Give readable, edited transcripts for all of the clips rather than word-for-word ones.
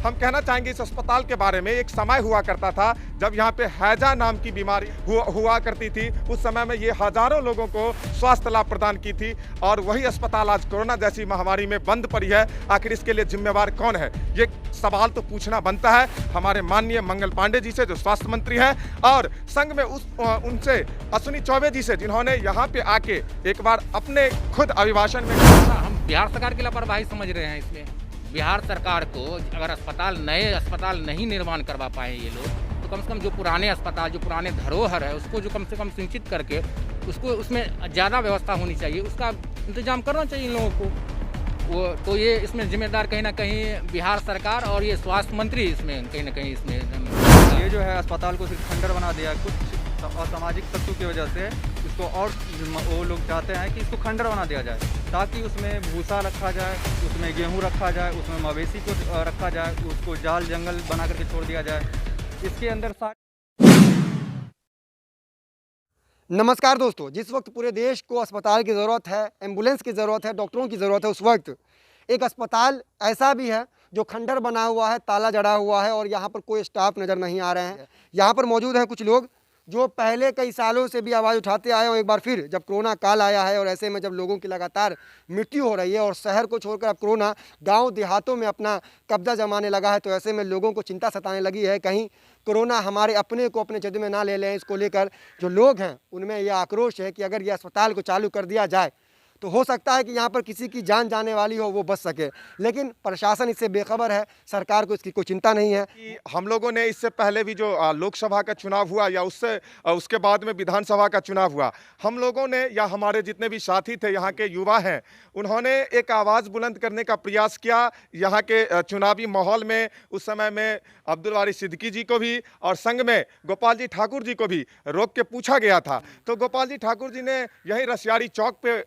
हम कहना चाहेंगे इस अस्पताल के बारे में। एक समय हुआ करता था जब यहाँ पे हैजा नाम की बीमारी हुआ करती थी। उस समय में ये हजारों लोगों को स्वास्थ्य लाभ प्रदान की थी और वही अस्पताल आज कोरोना जैसी महामारी में बंद पड़ी है। आखिर इसके लिए जिम्मेवार कौन है, ये सवाल तो पूछना बनता है हमारे माननीय मंगल पांडे जी से, जो स्वास्थ्य मंत्री हैं, और संग में उनसे अश्विनी चौबे जी से, जिन्होंने यहाँ पे आके एक बार अपने खुद अभिभाषण में हम बिहार सरकार की लापरवाही समझ रहे हैं। इसमें बिहार सरकार को अगर नए अस्पताल नहीं निर्माण करवा पाए ये लोग, तो कम से कम जो पुराने अस्पताल, जो पुराने धरोहर है, उसको जो कम से कम सिंचित करके उसको उसमें ज़्यादा व्यवस्था होनी चाहिए, उसका इंतजाम करना चाहिए इन लोगों को। वो तो ये इसमें जिम्मेदार कहीं ना कहीं बिहार सरकार और ये स्वास्थ्य मंत्री इसमें कहीं ना कहीं इसमें ये जो है अस्पताल को सिर्फ खंडर बना दिया। कुछ असामाजिक तत्वों की वजह से इसको, और वो लोग चाहते हैं कि इसको खंडर बना दिया जाए ताकि उसमें भूसा रखा जाए, उसमें गेहूं रखा जाए, उसमें मवेशी को रखा जाए, उसको जाल जंगल बना करके छोड़ दिया जाए। इसके अंदर नमस्कार दोस्तों, जिस वक्त पूरे देश को अस्पताल की ज़रूरत है, एम्बुलेंस की ज़रूरत है, डॉक्टरों की ज़रूरत है, उस वक्त एक अस्पताल ऐसा भी है जो खंडर बना हुआ है, ताला जड़ा हुआ है और यहाँ पर कोई स्टाफ नज़र नहीं आ रहे हैं। यहाँ पर मौजूद हैं कुछ लोग जो पहले कई सालों से भी आवाज़ उठाते आए और एक बार फिर जब कोरोना काल आया है और ऐसे में जब लोगों की लगातार मृत्यु हो रही है और शहर को छोड़कर अब कोरोना गांव देहातों में अपना कब्जा जमाने लगा है, तो ऐसे में लोगों को चिंता सताने लगी है कहीं कोरोना हमारे अपने को अपने जद में ना ले लें। इसको लेकर जो लोग हैं उनमें यह आक्रोश है कि अगर ये अस्पताल को चालू कर दिया जाए तो हो सकता है कि यहाँ पर किसी की जान जाने वाली हो वो बच सके, लेकिन प्रशासन इससे बेखबर है, सरकार को इसकी कोई चिंता नहीं है। कि हम लोगों ने इससे पहले भी जो लोकसभा का चुनाव हुआ या उसके बाद में विधानसभा का चुनाव हुआ, हम लोगों ने या हमारे जितने भी साथी थे यहाँ के युवा हैं, उन्होंने एक आवाज़ बुलंद करने का प्रयास किया यहाँ के चुनावी माहौल में। उस समय में अब्दुल वारिस सिद्दीकी जी को भी और संग में गोपाल जी ठाकुर जी को भी रोक के पूछा गया था, तो गोपाल जी ठाकुर जी ने यही रसियारी चौक पे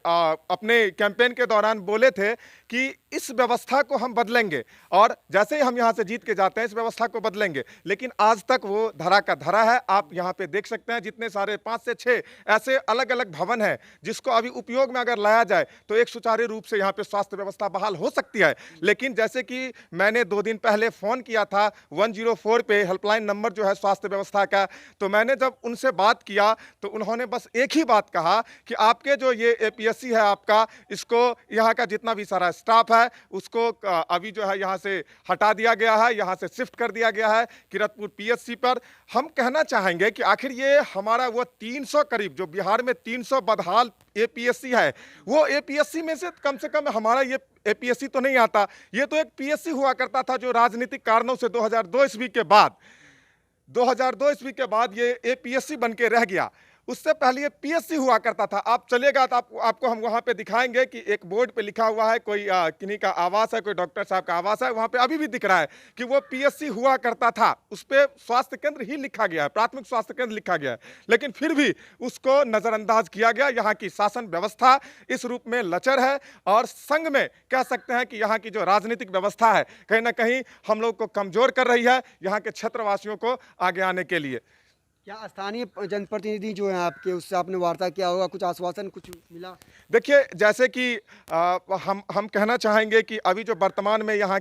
अपने कैंपेन के दौरान बोले थे कि इस व्यवस्था को हम बदलेंगे और जैसे ही हम यहाँ से जीत के जाते हैं इस व्यवस्था को बदलेंगे। लेकिन आज तक वो धरा का धरा है। आप यहाँ पे देख सकते हैं जितने सारे 5 से 6 ऐसे अलग अलग भवन हैं जिसको अभी उपयोग में अगर लाया जाए तो एक सुचारू रूप से यहाँ पे स्वास्थ्य व्यवस्था बहाल हो सकती है। लेकिन जैसे कि मैंने 2 दिन पहले फ़ोन किया था 104 पे, हेल्पलाइन नंबर जो है स्वास्थ्य व्यवस्था का, तो मैंने जब उनसे बात किया तो उन्होंने बस एक ही बात कहा कि आपके जो ये APSC है आपका, इसको यहाँ का जितना भी सारा स्टाफ है उसको अभी जो है यहाँ से हटा दिया गया है, यहाँ से शिफ्ट कर दिया गया है किरतपुर PSC पर। हम कहना चाहेंगे कि आखिर ये हमारा वो 300 करीब जो बिहार में 300 बदहाल APSC है, वो APSC में से कम हमारा ये APSC तो नहीं आता। ये तो एक PSC हुआ करता था जो राजनीतिक कारणों से 2002 ईस्वी के बाद ये APSC बन के रह गया। उससे पहले ये PSC हुआ करता था। आप चलेगा तो आपको हम वहाँ पे दिखाएंगे कि एक बोर्ड पे लिखा हुआ है, कोई किन्हीं का आवास है, कोई डॉक्टर साहब का आवास है, वहाँ पे अभी भी दिख रहा है कि वो PSC हुआ करता था। उस पर स्वास्थ्य केंद्र ही लिखा गया है, प्राथमिक स्वास्थ्य केंद्र लिखा गया है, लेकिन फिर भी उसको नज़रअंदाज किया गया। यहाँ की शासन व्यवस्था इस रूप में लचर है और संग में कह सकते हैं कि यहाँ की जो राजनीतिक व्यवस्था है कहीं ना कहीं हम लोग को कमज़ोर कर रही है यहाँ के क्षेत्रवासियों को आगे आने के लिए। क्या स्थानीय जनप्रतिनिधि जो हैं आपके, उससे आपने वार्ता किया होगा, कुछ आश्वासन कुछ मिला? देखिए, जैसे कि हम कहना चाहेंगे कि अभी जो वर्तमान में यहाँ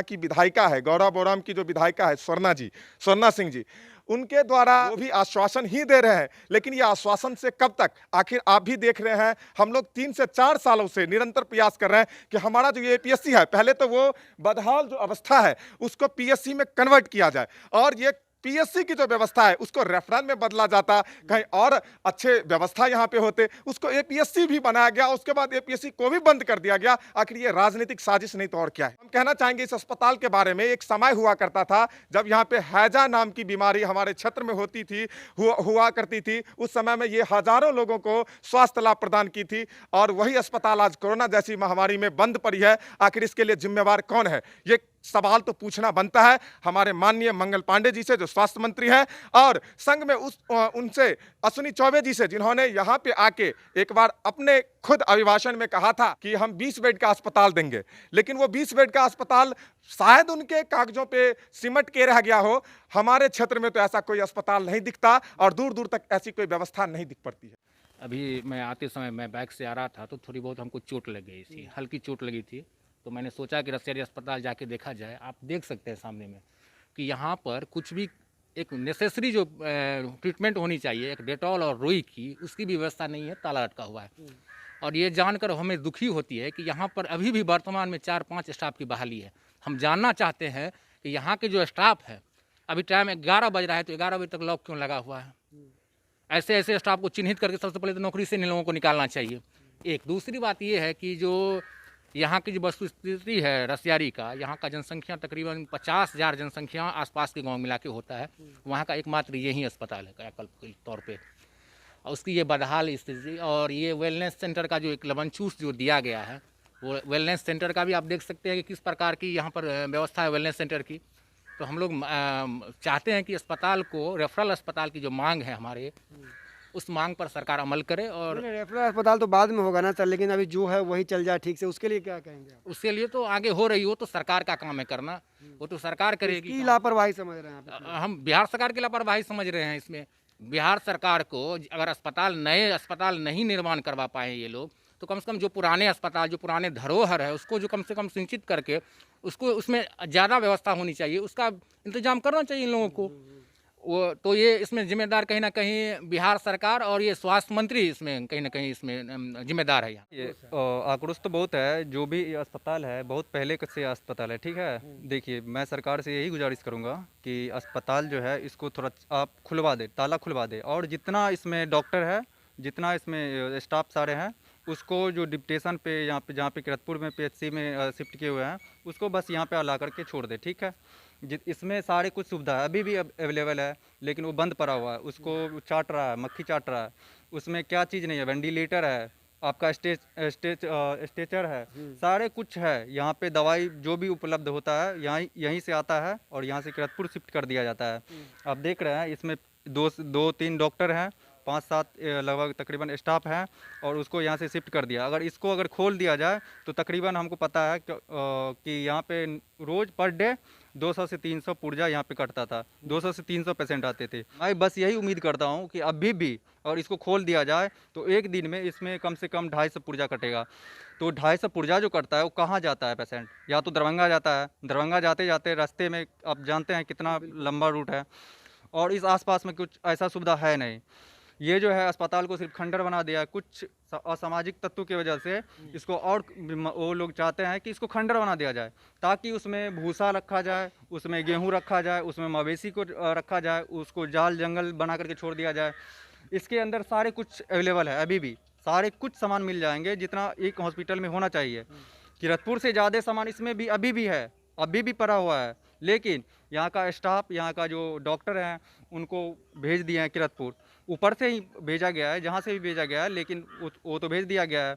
की विधायिका है, गौरा बोराम की जो विधायिका है स्वर्णा सिंह जी, उनके द्वारा वो भी आश्वासन ही दे रहे हैं। लेकिन ये आश्वासन से कब तक? आखिर आप भी देख रहे हैं हम लोग 3 से 4 सालों से निरंतर प्रयास कर रहे हैं कि हमारा जो ये APSC है, पहले तो वो बदहाल जो अवस्था है उसको PSC में कन्वर्ट किया जाए और ये PSC की जो व्यवस्था है उसको रेफरल में बदला जाता, कहीं और अच्छे व्यवस्था यहाँ पे होते, उसको APSC भी बनाया गया, उसके बाद APSC को भी बंद कर दिया गया। आखिर ये राजनीतिक साजिश नहीं तो और क्या है। हम कहना चाहेंगे इस अस्पताल के बारे में। एक समय हुआ करता था जब यहाँ पे हैजा नाम की बीमारी हमारे क्षेत्र में होती थी, हुआ करती थी। उस समय में ये हजारों लोगों को स्वास्थ्य लाभ प्रदान की थी और वही अस्पताल आज कोरोना जैसी महामारी में बंद पड़ी है। आखिर इसके लिए जिम्मेवार कौन है, ये सवाल तो पूछना बनता है हमारे माननीय मंगल पांडे जी से, जो स्वास्थ्य मंत्री हैं, और संग में उनसे अश्विनी चौबे जी से, जिन्होंने यहाँ पे आके एक बार अपने खुद अभिभाषण में कहा था कि हम 20 बेड का अस्पताल देंगे। लेकिन वो 20 बेड का अस्पताल शायद उनके कागजों पे सिमट के रह गया हो। हमारे क्षेत्र में तो ऐसा कोई अस्पताल नहीं दिखता और दूर दूर तक ऐसी कोई व्यवस्था नहीं दिख पड़ती है। अभी मैं आते समय मैं बाइक से आ रहा था तो थोड़ी बहुत हमको चोट लग गई थी, हल्की चोट लगी थी, तो मैंने सोचा कि रसियारी अस्पताल जाके देखा जाए। आप देख सकते हैं सामने में कि यहाँ पर कुछ भी एक नेसेसरी जो ट्रीटमेंट होनी चाहिए, एक डेटॉल और रुई की, उसकी भी व्यवस्था नहीं है, ताला लटका हुआ है। और ये जानकर हमें दुखी होती है कि यहाँ पर अभी भी वर्तमान में 4-5 स्टाफ की बहाली है। हम जानना चाहते हैं कि यहाँ के जो स्टाफ है, अभी टाइम 11 बज रहा है, तो 11 बजे तक लॉक क्यों लगा हुआ है? ऐसे ऐसे स्टाफ को चिन्हित करके सबसे पहले तो नौकरी से इन लोगों को निकालना चाहिए। एक दूसरी बात ये है कि जो यहाँ की जो वस्तुस्थिति है रसियारी का, यहाँ का जनसंख्या तकरीबन 50,000 जनसंख्या आसपास के गांव मिला के होता है। वहाँ का एकमात्र यही अस्पताल है कायाकल्प के तौर पे, और उसकी ये बदहाल स्थिति। और ये वेलनेस सेंटर का जो एक लमनचूस जो दिया गया है, वो वेलनेस सेंटर का भी आप देख सकते हैं कि किस प्रकार की यहाँ पर व्यवस्था है वेलनेस सेंटर की। तो हम लोग चाहते हैं कि अस्पताल को, रेफरल अस्पताल की जो मांग है हमारे, उस मांग पर सरकार अमल करे। और नहीं, रेफरल अस्पताल तो बाद में होगा ना सर, लेकिन अभी जो है वही चल जाए ठीक से, उसके लिए क्या कहेंगे आप? उसके लिए तो आगे हो रही हो तो सरकार का काम है करना, वो तो सरकार करेगी। की लापरवाही समझ रहे हैं आप? हम बिहार सरकार की लापरवाही समझ रहे हैं इसमें। बिहार सरकार को अगर नए अस्पताल नहीं निर्माण करवा पाए ये लोग, तो कम से कम जो पुराने अस्पताल, जो पुराने धरोहर है, उसको जो कम से कम सिंचित करके उसको उसमें ज़्यादा व्यवस्था होनी चाहिए, उसका इंतजाम करना चाहिए इन लोगों को। वो तो ये इसमें जिम्मेदार कहीं ना कहीं बिहार सरकार और ये स्वास्थ्य मंत्री इसमें कहीं ना कहीं इसमें जिम्मेदार है। यहाँ ये आक्रोश तो बहुत है, जो भी ये अस्पताल है बहुत पहले से अस्पताल है, ठीक है। देखिए, मैं सरकार से यही गुजारिश करूंगा कि अस्पताल जो है इसको थोड़ा आप खुलवा दे, ताला खुलवा दे, और जितना इसमें डॉक्टर है, जितना इसमें स्टाफ सारे हैं, उसको जो डिप्टेशन पे यहाँ पे जहाँ पे किरतपुर में PHC में शिफ्ट किए हुए हैं, उसको बस यहाँ पे ला करके छोड़ दे, ठीक है। इसमें सारे कुछ सुविधा है, अभी भी अवेलेबल है, लेकिन वो बंद पड़ा हुआ है, उसको चाट रहा है, मक्खी चाट रहा है। उसमें क्या चीज़ नहीं है, वेंटिलेटर है, आपका स्ट्रेचर है, सारे कुछ है यहाँ पे। दवाई जो भी उपलब्ध होता है यहीं से आता है, और यहाँ से किरतपुर शिफ्ट कर दिया जाता है। आप देख रहे हैं इसमें 2-3 डॉक्टर हैं, 5-7 लगभग तकरीबन स्टाफ हैं, और उसको यहाँ से शिफ्ट कर दिया। अगर खोल दिया जाए तो तकरीबन हमको पता है कि यहाँ पे रोज़ पर डे 200 से 300 पुर्जा यहाँ पे कटता था, 200 से 300 पेशेंट आते थे। मैं बस यही उम्मीद करता हूँ कि अभी भी और इसको खोल दिया जाए तो एक दिन में इसमें कम से कम 250 पुर्जा कटेगा। तो 250 पुर्जा जो कटता है वो कहाँ जाता है पेशेंट? या तो दरभंगा जाता है, दरभंगा जाते जाते रास्ते में आप जानते हैं कितना लंबा रूट है, और इस आसपास में कुछ ऐसा सुविधा है नहीं। ये जो है अस्पताल को सिर्फ खंडर बना दिया, कुछ असामाजिक तत्वों की वजह से इसको, और वो लोग चाहते हैं कि इसको खंडर बना दिया जाए, ताकि उसमें भूसा रखा जाए, उसमें गेहूं रखा जाए, उसमें मवेशी को रखा जाए, उसको जाल जंगल बना करके छोड़ दिया जाए। इसके अंदर सारे कुछ अवेलेबल है, अभी भी सारे कुछ सामान मिल जाएंगे जितना एक हॉस्पिटल में होना चाहिए। किरतपुर से ज़्यादा सामान इसमें भी अभी भी है, अभी भी पड़ा हुआ है, लेकिन यहाँ का स्टाफ, यहाँ का जो डॉक्टर हैं, उनको भेज दिए हैं किरतपुर। ऊपर से ही भेजा गया है, जहाँ से भी भेजा गया है, लेकिन वो तो भेज दिया गया है।